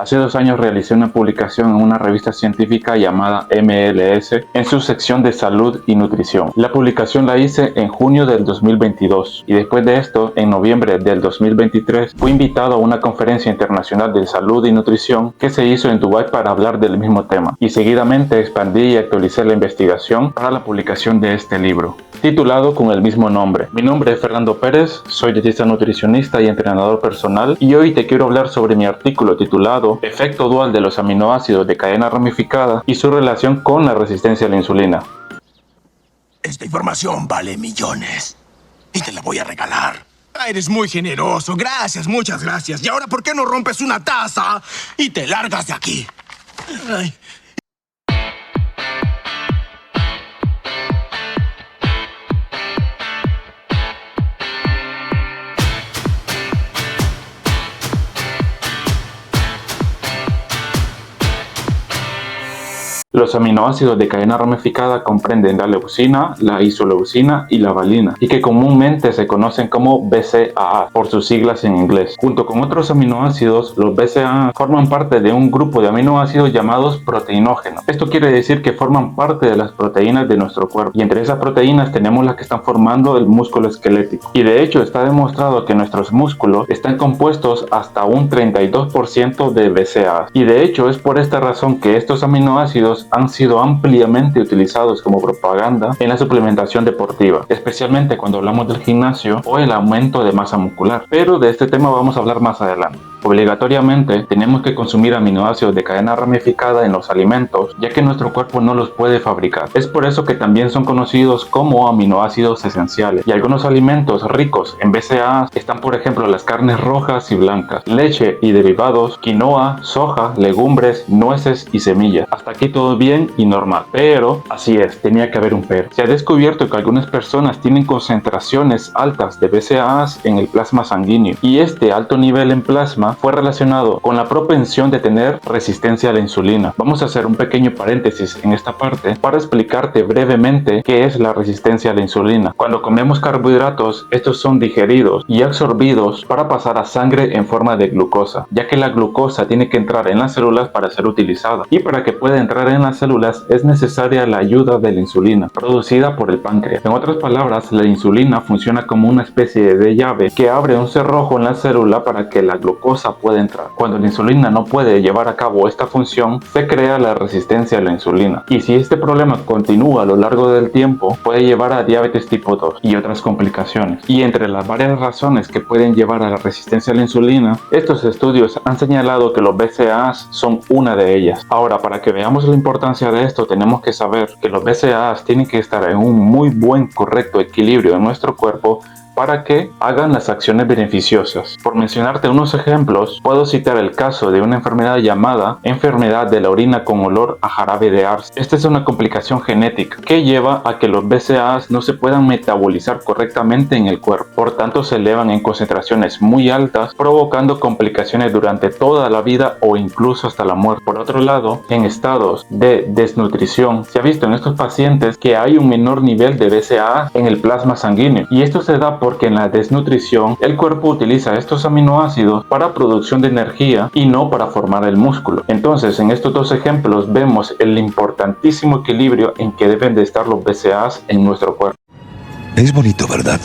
Hace 2 años realicé una publicación en una revista científica llamada MLS en su sección de salud y nutrición. La publicación la hice en junio del 2022 y después de esto, en noviembre del 2023, fui invitado a una conferencia internacional de salud y nutrición que se hizo en Dubái para hablar del mismo tema, y seguidamente expandí y actualicé la investigación para la publicación de este libro, titulado con el mismo nombre. Mi nombre es Fernando Pérez, soy dietista nutricionista y entrenador personal, y hoy te quiero hablar sobre mi artículo titulado Efecto dual de los aminoácidos de cadena ramificada y su relación con la resistencia a la insulina. Esta información vale millones y te la voy a regalar. Eres muy generoso, gracias, muchas gracias. Y ahora, ¿por qué no rompes una taza y te largas de aquí? Ay. Los aminoácidos de cadena ramificada comprenden la leucina, la isoleucina y la valina, y que comúnmente se conocen como BCAA por sus siglas en inglés. Junto con otros aminoácidos, los BCAA forman parte de un grupo de aminoácidos llamados proteinógenos. Esto quiere decir que forman parte de las proteínas de nuestro cuerpo, y entre esas proteínas tenemos las que están formando el músculo esquelético. Y de hecho está demostrado que nuestros músculos están compuestos hasta un 32% de BCAA. Y de hecho es por esta razón que estos aminoácidos han sido ampliamente utilizados como propaganda en la suplementación deportiva, especialmente cuando hablamos del gimnasio o el aumento de masa muscular. Pero de este tema vamos a hablar más adelante. Obligatoriamente tenemos que consumir aminoácidos de cadena ramificada en los alimentos, ya que nuestro cuerpo no los puede fabricar. Es por eso que también son conocidos como aminoácidos esenciales, y algunos alimentos ricos en BCAA están, por ejemplo, las carnes rojas y blancas, leche y derivados, quinoa, soja, legumbres, nueces y semillas. Hasta aquí todo bien y normal, pero así es, tenía que haber un pero. Se ha descubierto que algunas personas tienen concentraciones altas de BCAA en el plasma sanguíneo, y este alto nivel en plasma fue relacionado con la propensión de tener resistencia a la insulina. Vamos a hacer un pequeño paréntesis en esta parte para explicarte brevemente qué es la resistencia a la insulina. Cuando comemos carbohidratos, estos son digeridos y absorbidos para pasar a sangre en forma de glucosa, ya que la glucosa tiene que entrar en las células para ser utilizada, y para que pueda entrar en las células es necesaria la ayuda de la insulina, producida por el páncreas. En otras palabras, la insulina funciona como una especie de llave que abre un cerrojo en la célula para que la glucosa puede entrar. Cuando la insulina no puede llevar a cabo esta función, se crea la resistencia a la insulina, y si este problema continúa a lo largo del tiempo, puede llevar a diabetes tipo 2 y otras complicaciones. Y entre las varias razones que pueden llevar a la resistencia a la insulina, estos estudios han señalado que los BCAA son una de ellas. Ahora, para que veamos la importancia de esto, tenemos que saber que los BCAA tienen que estar en un muy correcto equilibrio en nuestro cuerpo para que hagan las acciones beneficiosas. Por mencionarte unos ejemplos, puedo citar el caso de una enfermedad llamada enfermedad de la orina con olor a jarabe de arce. Esta es una complicación genética que lleva a que los BCAA no se puedan metabolizar correctamente en el cuerpo. Por tanto, se elevan en concentraciones muy altas, provocando complicaciones durante toda la vida o incluso hasta la muerte. Por otro lado, en estados de desnutrición, se ha visto en estos pacientes que hay un menor nivel de BCAA en el plasma sanguíneo, y esto se da porque en la desnutrición el cuerpo utiliza estos aminoácidos para producción de energía y no para formar el músculo. Entonces, en estos dos ejemplos vemos el importantísimo equilibrio en que deben de estar los BCAA en nuestro cuerpo. Es bonito, ¿verdad?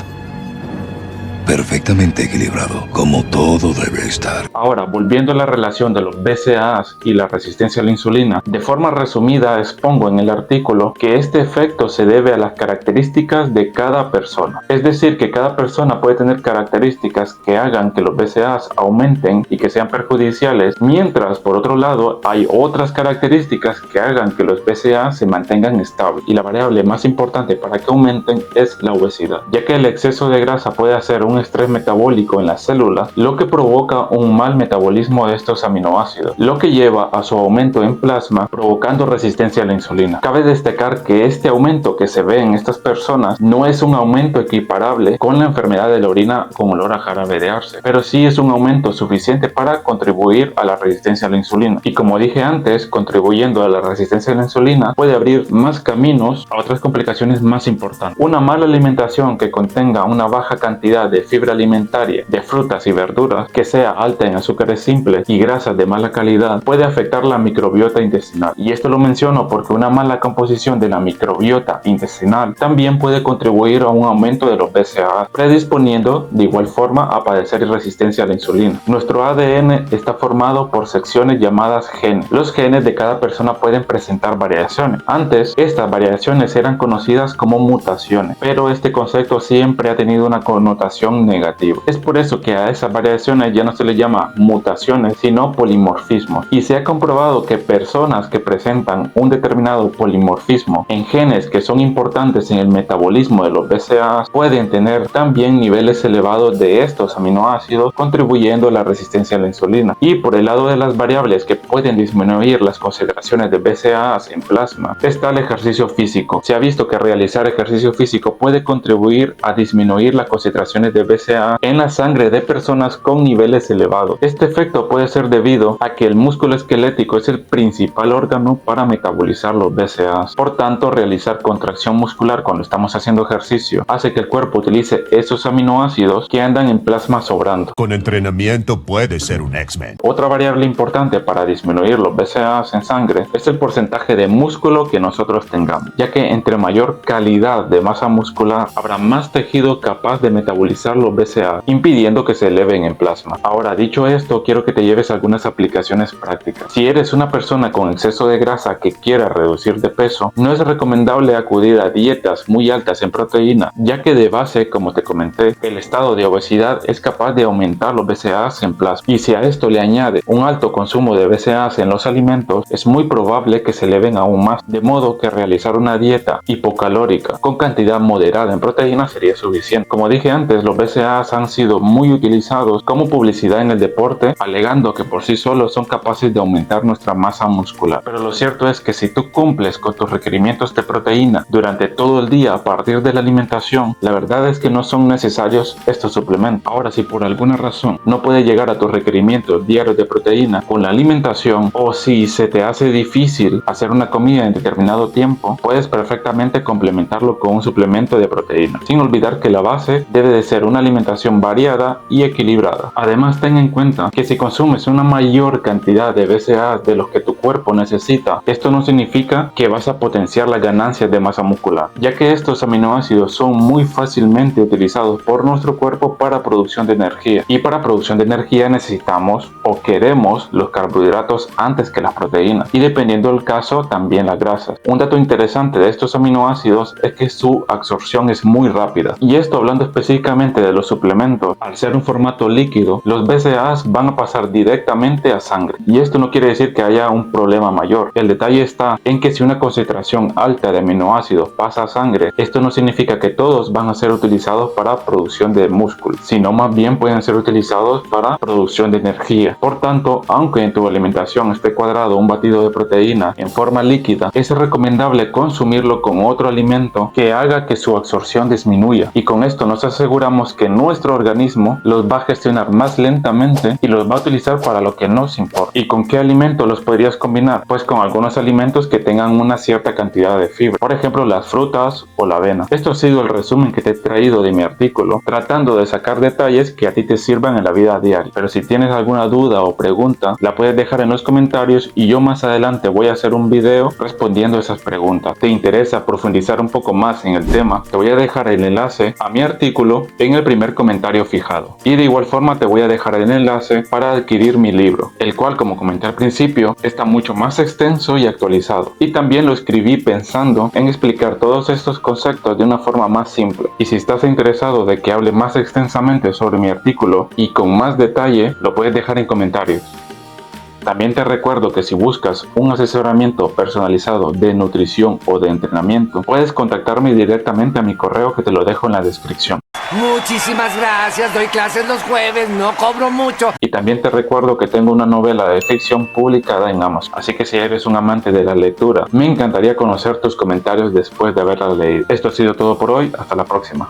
Perfectamente equilibrado, como todo debe estar. Ahora, volviendo a la relación de los BCAA y la resistencia a la insulina, de forma resumida expongo en el artículo que este efecto se debe a las características de cada persona. Es decir, que cada persona puede tener características que hagan que los BCAA aumenten y que sean perjudiciales, mientras por otro lado hay otras características que hagan que los BCAA se mantengan estables. Y la variable más importante para que aumenten es la obesidad, ya que el exceso de grasa puede hacer un estrés metabólico en las células, lo que provoca un mal metabolismo de estos aminoácidos, lo que lleva a su aumento en plasma, provocando resistencia a la insulina. Cabe destacar que este aumento que se ve en estas personas no es un aumento equiparable con la enfermedad de la orina con olor a jarabe de arce, pero sí es un aumento suficiente para contribuir a la resistencia a la insulina. Y como dije antes, contribuyendo a la resistencia a la insulina puede abrir más caminos a otras complicaciones más importantes. Una mala alimentación que contenga una baja cantidad de fibra alimentaria de frutas y verduras que sea alta en azúcares simples y grasas de mala calidad puede afectar la microbiota intestinal. Y esto lo menciono porque una mala composición de la microbiota intestinal también puede contribuir a un aumento de los BCAAs, predisponiendo de igual forma a padecer resistencia a la insulina. Nuestro ADN está formado por secciones llamadas genes. Los genes de cada persona pueden presentar variaciones. Antes, estas variaciones eran conocidas como mutaciones, pero este concepto siempre ha tenido una connotación negativa. Es por eso que a esas variaciones ya no se les llama mutaciones, sino polimorfismos. Y se ha comprobado que personas que presentan un determinado polimorfismo en genes que son importantes en el metabolismo de los BCAAs pueden tener también niveles elevados de estos aminoácidos, contribuyendo a la resistencia a la insulina. Y por el lado de las variables que pueden disminuir las concentraciones de BCAAs en plasma está el ejercicio físico. Se ha visto que realizar ejercicio físico puede contribuir a disminuir las concentraciones de BCAA en la sangre de personas con niveles elevados. Este efecto puede ser debido a que el músculo esquelético es el principal órgano para metabolizar los BCAAs. Por tanto, realizar contracción muscular cuando estamos haciendo ejercicio hace que el cuerpo utilice esos aminoácidos que andan en plasma sobrando. Con entrenamiento puedes ser un X-Men. Otra variable importante para disminuir los BCAAs en sangre es el porcentaje de músculo que nosotros tengamos, ya que entre mayor calidad de masa muscular habrá más tejido capaz de metabolizar los BCAAs, impidiendo que se eleven en plasma. Ahora, dicho esto, quiero que te lleves algunas aplicaciones prácticas. Si eres una persona con exceso de grasa que quiera reducir de peso, no es recomendable acudir a dietas muy altas en proteína, ya que de base, como te comenté, el estado de obesidad es capaz de aumentar los BCAAs en plasma. Y si a esto le añade un alto consumo de BCAAs en los alimentos, es muy probable que se eleven aún más, de modo que realizar una dieta hipocalórica con cantidad moderada en proteína sería suficiente. Como dije antes, los BCAAs han sido muy utilizados como publicidad en el deporte, alegando que por sí solos son capaces de aumentar nuestra masa muscular. Pero lo cierto es que si tú cumples con tus requerimientos de proteína durante todo el día a partir de la alimentación, la verdad es que no son necesarios estos suplementos. Ahora, si por alguna razón no puedes llegar a tus requerimientos diarios de proteína con la alimentación, o si se te hace difícil hacer una comida en determinado tiempo, puedes perfectamente complementarlo con un suplemento de proteína, sin olvidar que la base debe de ser una alimentación variada y equilibrada. Además, ten en cuenta que si consumes una mayor cantidad de BCAAs de los que tu cuerpo necesita, esto no significa que vas a potenciar las ganancias de masa muscular, ya que estos aminoácidos son muy fácilmente utilizados por nuestro cuerpo para producción de energía, y para producción de energía necesitamos o queremos los carbohidratos antes que las proteínas, y dependiendo del caso también las grasas. Un dato interesante de estos aminoácidos es que su absorción es muy rápida, y esto hablando específicamente de los suplementos, al ser un formato líquido, los BCAAs van a pasar directamente a sangre, y esto no quiere decir que haya un problema mayor. El detalle está en que si una concentración alta de aminoácidos pasa a sangre, esto no significa que todos van a ser utilizados para producción de músculo, sino más bien pueden ser utilizados para producción de energía. Por tanto, aunque en tu alimentación esté cuadrado un batido de proteína en forma líquida, es recomendable consumirlo con otro alimento que haga que su absorción disminuya, y con esto nos aseguramos que nuestro organismo los va a gestionar más lentamente y los va a utilizar para lo que nos importa. ¿Y con qué alimento los podrías combinar? Pues con algunos alimentos que tengan una cierta cantidad de fibra, por ejemplo las frutas o la avena. Esto ha sido el resumen que te he traído de mi artículo, tratando de sacar detalles que a ti te sirvan en la vida diaria. Pero si tienes alguna duda o pregunta, la puedes dejar en los comentarios y yo más adelante voy a hacer un video respondiendo esas preguntas. ¿Te interesa profundizar un poco más en el tema? Te voy a dejar el enlace a mi artículo en el primer comentario fijado, y de igual forma te voy a dejar el enlace para adquirir mi libro, el cual, como comenté al principio, está mucho más extenso y actualizado, y también lo escribí pensando en explicar todos estos conceptos de una forma más simple. Y si estás interesado de que hable más extensamente sobre mi artículo y con más detalle, lo puedes dejar en comentarios. También te recuerdo que si buscas un asesoramiento personalizado de nutrición o de entrenamiento, puedes contactarme directamente a mi correo que te lo dejo en la descripción. Muchísimas gracias, doy clases los jueves, no cobro mucho. Y también te recuerdo que tengo una novela de ficción publicada en Amazon, así que si eres un amante de la lectura, me encantaría conocer tus comentarios después de haberla leído. Esto ha sido todo por hoy, hasta la próxima.